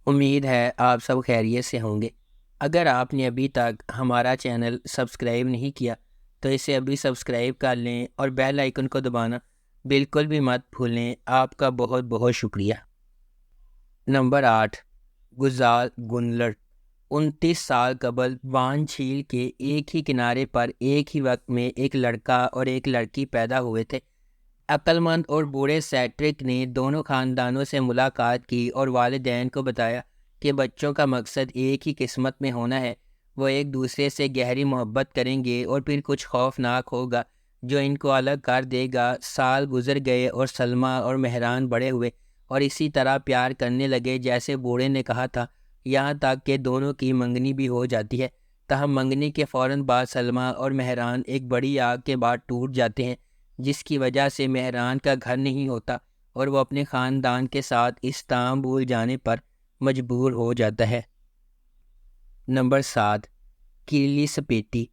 امید ہے آپ سب خیریت سے ہوں گے۔ اگر آپ نے ابھی تک ہمارا چینل سبسکرائب نہیں کیا تو اسے ابھی سبسکرائب کر لیں اور بیل آئیکن کو دبانا بالکل بھی مت بھولیں۔ آپ کا بہت بہت شکریہ۔ نمبر 8، گزال گنلر 29 سال قبل وان جھیل کے ایک ہی کنارے پر ایک ہی وقت میں ایک لڑکا اور ایک لڑکی پیدا ہوئے تھے۔ عقل مند اور بوڑھے سیٹرک نے دونوں خاندانوں سے ملاقات کی اور والدین کو بتایا کہ بچوں کا مقصد ایک ہی قسمت میں ہونا ہے۔ وہ ایک دوسرے سے گہری محبت کریں گے اور پھر کچھ خوفناک ہوگا جو ان کو الگ کر دے گا۔ سال گزر گئے اور سلمیٰ اور مہران بڑے ہوئے اور اسی طرح پیار کرنے لگے جیسے بوڑھے نے کہا تھا، یہاں تک کہ دونوں کی منگنی بھی ہو جاتی ہے۔ تاہم منگنی کے فوراً بعد سلمیٰ اور مہران ایک بڑی آگ کے بعد ٹوٹ جاتے ہیں، جس کی وجہ سے مہران کا گھر نہیں ہوتا اور وہ اپنے خاندان کے ساتھ استنبول جانے پر مجبور ہو جاتا ہے۔ نمبر 7، کیلی سپیٹی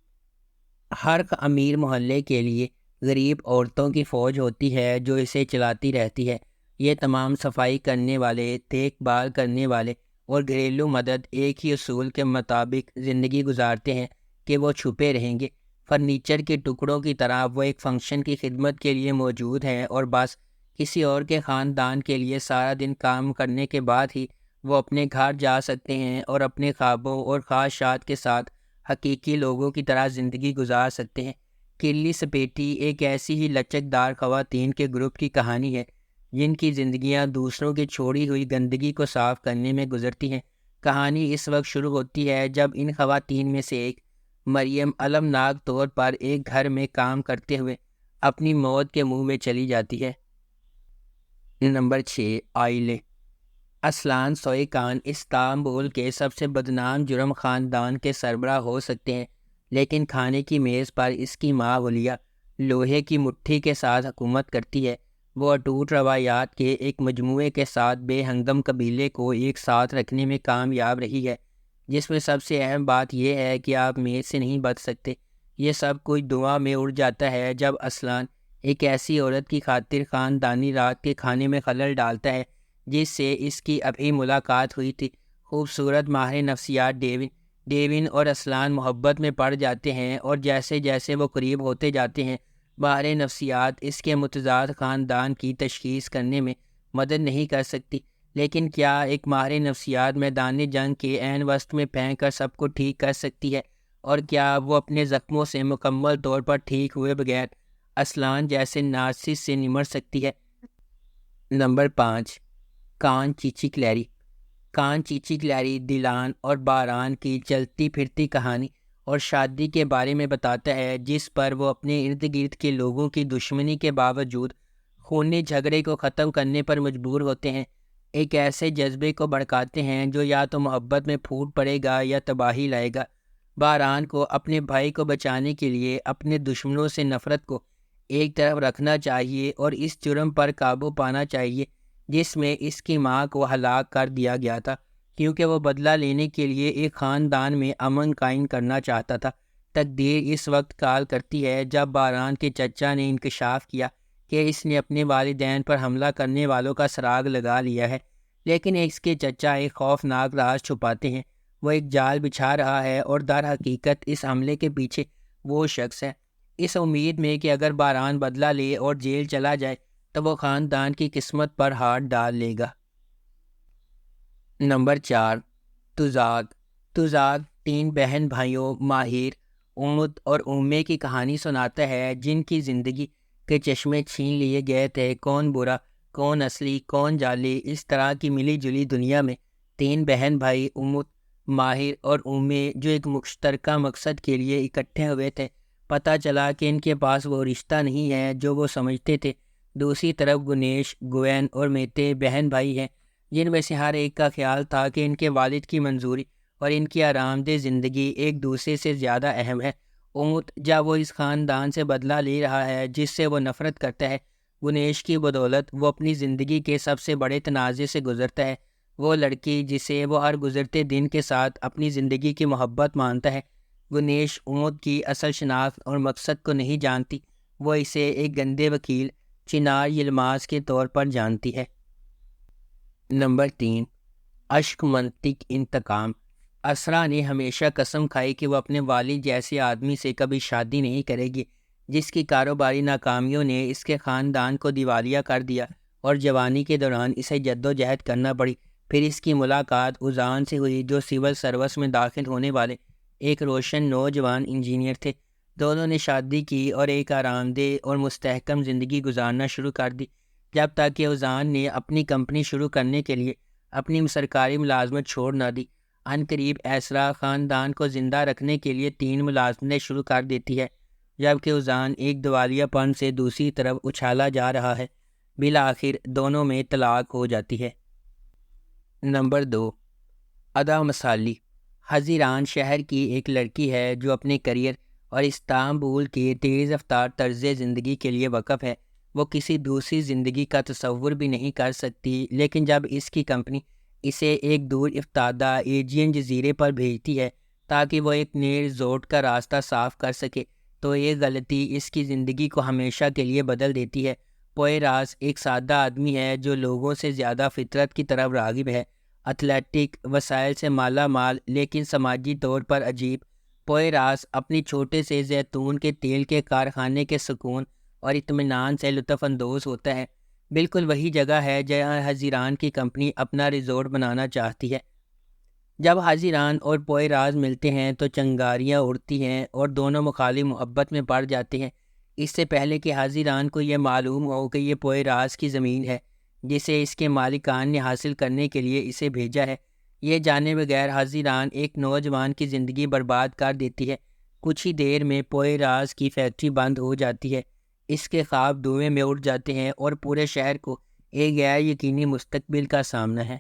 ہر امیر محلے کے لیے غریب عورتوں کی فوج ہوتی ہے جو اسے چلاتی رہتی ہے۔ یہ تمام صفائی کرنے والے، دیکھ بھال کرنے والے اور گھریلو مدد ایک ہی اصول کے مطابق زندگی گزارتے ہیں کہ وہ چھپے رہیں گے۔ فرنیچر کے ٹکڑوں کی طرح وہ ایک فنکشن کی خدمت کے لیے موجود ہیں اور بس کسی اور کے خاندان کے لیے سارا دن کام کرنے کے بعد ہی وہ اپنے گھر جا سکتے ہیں اور اپنے خوابوں اور خواہشات کے ساتھ حقیقی لوگوں کی طرح زندگی گزار سکتے ہیں۔ کیلی سپیٹی ایک ایسی ہی لچکدار خواتین کے گروپ کی کہانی ہے جن کی زندگیاں دوسروں کی چھوڑی ہوئی گندگی کو صاف کرنے میں گزرتی ہیں۔ کہانی اس وقت شروع ہوتی ہے جب ان خواتین میں سے ایک، مریم، المناک طور پر ایک گھر میں کام کرتے ہوئے اپنی موت کے منہ میں چلی جاتی ہے۔ نمبر 6، آئلے اسلان سوئیکان استنبول کے سب سے بدنام جرم خاندان کے سربراہ ہو سکتے ہیں، لیکن کھانے کی میز پر اس کی ماں ولیا لوہے کی مٹھی کے ساتھ حکومت کرتی ہے۔ وہ اٹوٹ روایات کے ایک مجموعے کے ساتھ بے ہنگم قبیلے کو ایک ساتھ رکھنے میں کامیاب رہی ہے، جس میں سب سے اہم بات یہ ہے کہ آپ میز سے نہیں بچ سکتے۔ یہ سب کچھ دھواں میں اڑ جاتا ہے جب اسلان ایک ایسی عورت کی خاطر خاندانی رات کے کھانے میں خلل ڈالتا ہے جس سے اس کی ابھی ملاقات ہوئی تھی۔ خوبصورت ماہر نفسیات ڈیوین اور اسلان محبت میں پڑ جاتے ہیں، اور جیسے جیسے وہ قریب ہوتے جاتے ہیں ماہر نفسیات اس کے متضاد خاندان کی تشخیص کرنے میں مدد نہیں کر سکتی۔ لیکن کیا ایک ماہر نفسیات میدان جنگ کے عین وسط میں پھینک کر سب کو ٹھیک کر سکتی ہے؟ اور کیا وہ اپنے زخموں سے مکمل طور پر ٹھیک ہوئے بغیر اسلان جیسے نارسس سے نمٹ سکتی ہے؟ نمبر 5، کان چیچی کلیری کان چیچی کلیری دیلان اور باران کی چلتی پھرتی کہانی اور شادی کے بارے میں بتاتا ہے جس پر وہ اپنے ارد گرد کے لوگوں کی دشمنی کے باوجود خونی جھگڑے کو ختم کرنے پر مجبور ہوتے ہیں، ایک ایسے جذبے کو بھڑکاتے ہیں جو یا تو محبت میں پھوٹ پڑے گا یا تباہی لائے گا۔ باران کو اپنے بھائی کو بچانے کے لیے اپنے دشمنوں سے نفرت کو ایک طرف رکھنا چاہیے اور اس جرم پر قابو پانا چاہیے جس میں اس کی ماں کو ہلاک کر دیا گیا تھا، کیونکہ وہ بدلہ لینے کے لیے ایک خاندان میں امن قائم کرنا چاہتا تھا۔ تقدیر اس وقت کال کرتی ہے جب باران کے چچا نے انکشاف کیا کہ اس نے اپنے والدین پر حملہ کرنے والوں کا سراغ لگا لیا ہے، لیکن اس کے چچا ایک خوفناک راز چھپاتے ہیں۔ وہ ایک جال بچھا رہا ہے اور در حقیقت اس حملے کے پیچھے وہ شخص ہے، اس امید میں کہ اگر باران بدلہ لے اور جیل چلا جائے تو وہ خاندان کی قسمت پر ہاتھ ڈال لے گا۔ نمبر 4، تزاگ 3 بہن بھائیوں ماہر، امت اور اومے کی کہانی سناتا ہے جن کی زندگی کے چشمے چھین لیے گئے تھے۔ کون برا، کون اصلی، کون جعلی، اس طرح کی ملی جلی دنیا میں 3 بہن بھائی امت، ماہر اور اومے جو ایک مشترکہ مقصد کے لیے اکٹھے ہوئے تھے، پتہ چلا کہ ان کے پاس وہ رشتہ نہیں ہے جو وہ سمجھتے تھے۔ دوسری طرف گنیش، گوین اور میتے بہن بھائی ہیں جن میں سے ہر ایک کا خیال تھا کہ ان کے والد کی منظوری اور ان کی آرام دہ زندگی ایک دوسرے سے زیادہ اہم ہے۔ امت جب وہ اس خاندان سے بدلہ لے رہا ہے جس سے وہ نفرت کرتا ہے، گنیش کی بدولت وہ اپنی زندگی کے سب سے بڑے تنازع سے گزرتا ہے۔ وہ لڑکی جسے وہ ہر گزرتے دن کے ساتھ اپنی زندگی کی محبت مانتا ہے۔ گنیش امت کی اصل شناخت اور مقصد کو نہیں جانتی، وہ اسے ایک گندے وکیل چنار یلماز کے طور پر جانتی ہے۔ نمبر 3، اشک منطق انتقام۔ اسرا نے ہمیشہ قسم کھائی کہ وہ اپنے والد جیسے آدمی سے کبھی شادی نہیں کرے گی، جس کی کاروباری ناکامیوں نے اس کے خاندان کو دیوالیہ کر دیا اور جوانی کے دوران اسے جدوجہد کرنا پڑی۔ پھر اس کی ملاقات اذان سے ہوئی، جو سول سروس میں داخل ہونے والے ایک روشن نوجوان انجینئر تھے۔ دونوں نے شادی کی اور ایک آرام دہ اور مستحکم زندگی گزارنا شروع کر دی، جب تک کہ اذان نے اپنی کمپنی شروع کرنے کے لیے اپنی سرکاری ملازمت چھوڑ نہ دی۔ عنقریب اسرا خاندان کو زندہ رکھنے کے لیے 3 ملازمتیں شروع کر دیتی ہے، جبکہ اذان ایک دیوالیہ پن سے دوسری طرف اچھالا جا رہا ہے۔ بالآخر دونوں میں طلاق ہو جاتی ہے۔ نمبر 2، ادا مسالی۔ حزیران شہر کی ایک لڑکی ہے جو اپنے کریئر اور استنبول کے تیز رفتار طرز زندگی کے لیے وقف ہے۔ وہ کسی دوسری زندگی کا تصور بھی نہیں کر سکتی، لیکن جب اس کی کمپنی اسے ایک دور افتادہ ایجین جزیرے پر بھیجتی ہے تاکہ وہ ایک نئے ریزورٹ کا راستہ صاف کر سکے، تو یہ غلطی اس کی زندگی کو ہمیشہ کے لیے بدل دیتی ہے۔ پوئراس ایک سادہ آدمی ہے جو لوگوں سے زیادہ فطرت کی طرف راغب ہے، ایتھلیٹک، وسائل سے مالا مال لیکن سماجی طور پر عجیب۔ پوئراس اپنی چھوٹے سے زیتون کے تیل کے کارخانے کے سکون اور اطمینان سے لطف اندوز ہوتا ہے۔ بالکل وہی جگہ ہے جہاں حزیران کی کمپنی اپنا ریزورٹ بنانا چاہتی ہے۔ جب حزیران اور پوئراس ملتے ہیں تو چنگاریاں اڑتی ہیں اور دونوں مخالف محبت میں پڑ جاتے ہیں۔ اس سے پہلے کہ حزیران کو یہ معلوم ہو کہ یہ پوئراس کی زمین ہے جسے اس کے مالکان نے حاصل کرنے کے لیے اسے بھیجا ہے، یہ جانے بغیر حزیران ایک نوجوان کی زندگی برباد کر دیتی ہے۔ کچھ ہی دیر میں پوئراس کی فیکٹری بند ہو جاتی ہے، اس کے خواب دھوئیں میں اڑ جاتے ہیں اور پورے شہر کو ایک غیر یقینی مستقبل کا سامنا ہے۔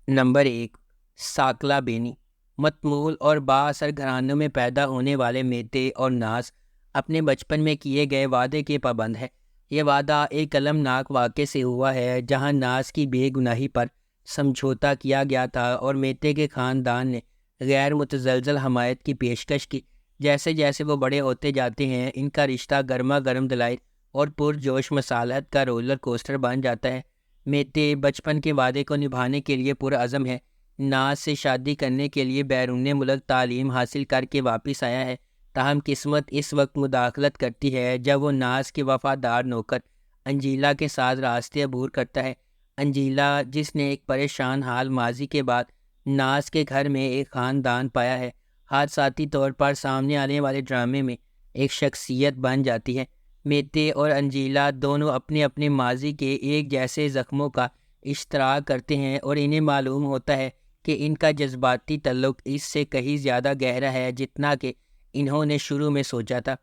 نمبر 1، ساکلا بینی۔ متمول اور با اثر گھرانوں میں پیدا ہونے والے میتے اور ناز اپنے بچپن میں کیے گئے وعدے کے پابند ہے۔ یہ وعدہ ایک المناک واقعے سے ہوا ہے جہاں ناز کی بے گناہی پر سمجھوتا کیا گیا تھا اور میتے کے خاندان نے غیر متزلزل حمایت کی پیشکش کی۔ جیسے جیسے وہ بڑے ہوتے جاتے ہیں، ان کا رشتہ گرما گرم دلائل اور پرجوش مصالحت کا رولر کوسٹر بن جاتا ہے۔ میتے بچپن کے وعدے کو نبھانے کے لیے پرعزم ہے، ناز سے شادی کرنے کے لیے بیرون ملک تعلیم حاصل کر کے واپس آیا ہے، تاہم قسمت اس وقت مداخلت کرتی ہے جب وہ ناز کے وفادار نوکر انجیلا کے ساتھ راستے عبور کرتا ہے۔ انجیلا، جس نے ایک پریشان حال ماضی کے بعد ناز کے گھر میں ایک خاندان پایا ہے، حادثاتی طور پر سامنے آنے والے ڈرامے میں ایک شخصیت بن جاتی ہے۔ میتے اور انجیلا دونوں اپنے اپنے ماضی کے ایک جیسے زخموں کا اشتراک کرتے ہیں اور انہیں معلوم ہوتا ہے کہ ان کا جذباتی تعلق اس سے کہیں زیادہ گہرا ہے جتنا کہ انہوں نے شروع میں سوچا تھا۔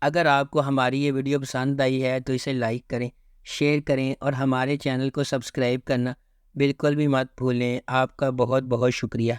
اگر آپ کو ہماری یہ ویڈیو پسند آئی ہے تو اسے لائک کریں، شیئر کریں اور ہمارے چینل کو سبسکرائب کرنا بالکل بھی مت بھولیں۔ آپ کا بہت بہت شکریہ۔